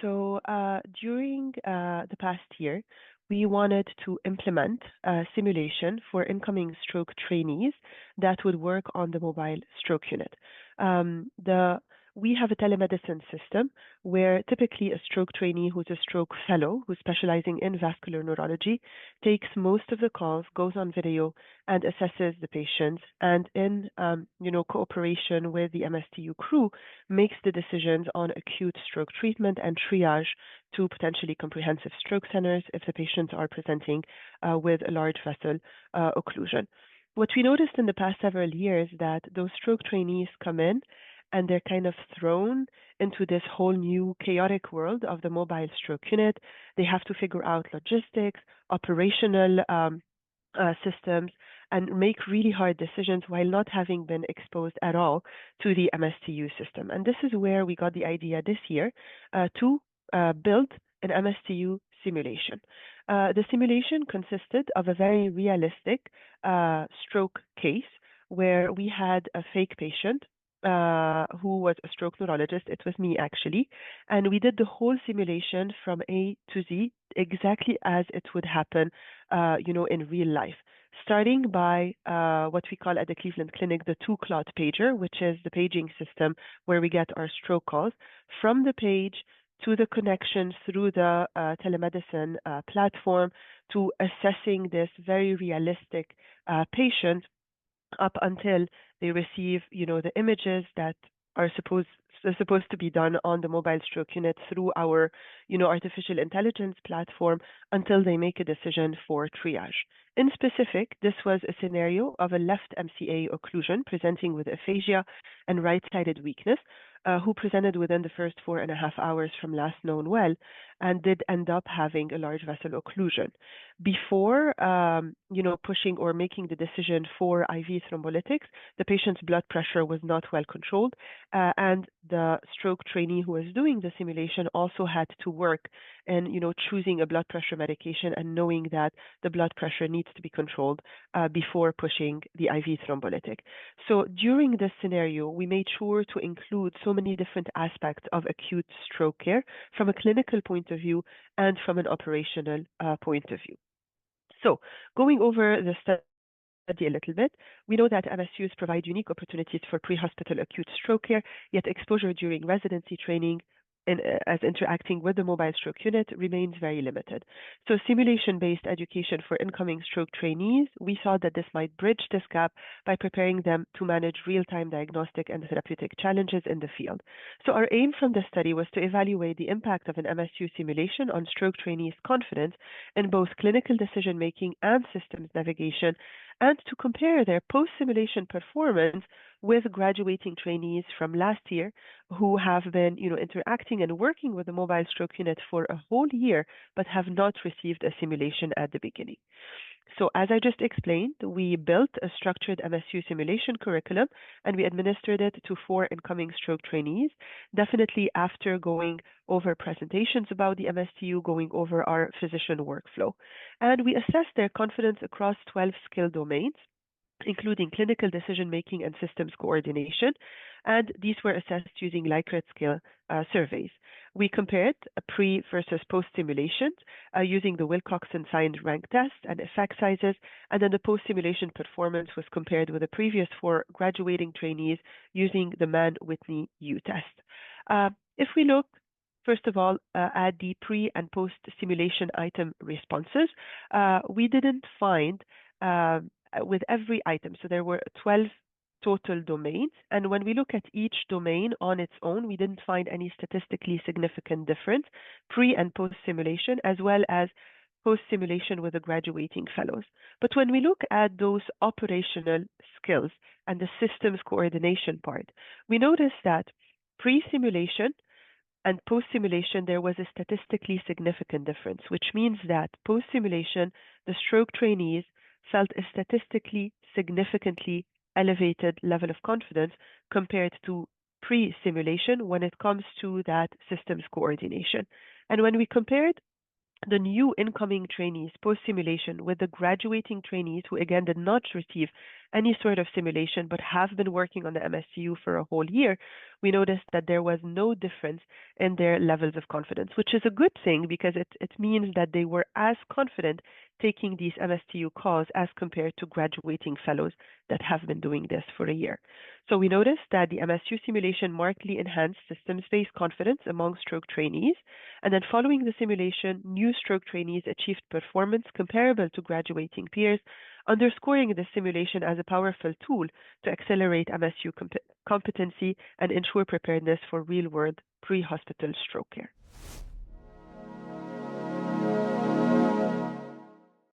During the past year, we wanted to implement a simulation for incoming stroke trainees that would work on the mobile stroke unit. We have a telemedicine system where typically a stroke trainee who's a stroke fellow who's specializing in vascular neurology takes most of the calls, goes on video, and assesses the patients, and in cooperation with the MSTU crew, makes the decisions on acute stroke treatment and triage to potentially comprehensive stroke centers if the patients are presenting with a large vessel occlusion. What we noticed in the past several years that those stroke trainees come in and they're kind of thrown into this whole new chaotic world of the mobile stroke unit. They have to figure out logistics, operational systems, and make really hard decisions while not having been exposed at all to the MSTU system. And this is where we got the idea this year to build an MSTU simulation. The simulation consisted of a very realistic stroke case where we had a fake patient who was a stroke neurologist. It was me, actually. And we did the whole simulation from A to Z, exactly as it would happen, in real life. Starting by what we call at the Cleveland Clinic the 2-clot pager, which is the paging system where we get our stroke calls. From the page to the connection through the telemedicine platform to assessing this very realistic patient up until they receive, the images that are supposed to be done on the mobile stroke unit through our, artificial intelligence platform until they make a decision for triage. In specific, this was a scenario of a left MCA occlusion presenting with aphasia and right-sided weakness, who presented within the first 4.5 hours from last known well and did end up having a large vessel occlusion. Before, pushing or making the decision for IV thrombolytics, the patient's blood pressure was not well controlled, and the stroke trainee who was doing the simulation also had to work in, choosing a blood pressure medication and knowing that the blood pressure needs to be controlled before pushing the IV thrombolytic. So during this scenario, we made sure to include so many different aspects of acute stroke care from a clinical point of view and from an operational point of view. So going over the study a little bit, we know that MSUs provide unique opportunities for pre-hospital acute stroke care, yet exposure during residency training as interacting with the mobile stroke unit remains very limited. So simulation-based education for incoming stroke trainees, we thought that this might bridge this gap by preparing them to manage real-time diagnostic and therapeutic challenges in the field. So our aim from this study was to evaluate the impact of an MSU simulation on stroke trainees' confidence in both clinical decision-making and systems navigation, and to compare their post-simulation performance with graduating trainees from last year who have been, interacting and working with the mobile stroke unit for a whole year, but have not received a simulation at the beginning. So as I just explained, we built a structured MSU simulation curriculum and we administered it to 4 incoming stroke trainees, definitely after going over presentations about the MSTU, going over our physician workflow. And we assessed their confidence across 12 skill domains, including clinical decision-making and systems coordination, and these were assessed using Likert scale surveys. We compared pre versus post-simulation using the Wilcoxon signed rank test and effect sizes, and then the post-simulation performance was compared with the previous 4 graduating trainees using the Mann-Whitney U test. If we look first of all, at the pre and post-simulation item responses, we didn't find with every item. So there were 12 total domains. And when we look at each domain on its own, we didn't find any statistically significant difference pre and post simulation, as well as post simulation with the graduating fellows. But when we look at those operational skills and the systems coordination part, we notice that pre-simulation and post-simulation, there was a statistically significant difference, which means that post-simulation, the stroke trainees felt a statistically significantly elevated level of confidence compared to pre-simulation when it comes to that systems coordination. And when we compared the new incoming trainees post-simulation with the graduating trainees who again did not receive any sort of simulation but have been working on the MSCU for a whole year, we noticed that there was no difference in their levels of confidence, which is a good thing because it means that they were as confident taking these MSTU calls as compared to graduating fellows that have been doing this for a year. So we noticed that the MSU simulation markedly enhanced systems-based confidence among stroke trainees, and then following the simulation, new stroke trainees achieved performance comparable to graduating peers, underscoring the simulation as a powerful tool to accelerate MSU competency and ensure preparedness for real-world pre-hospital stroke care.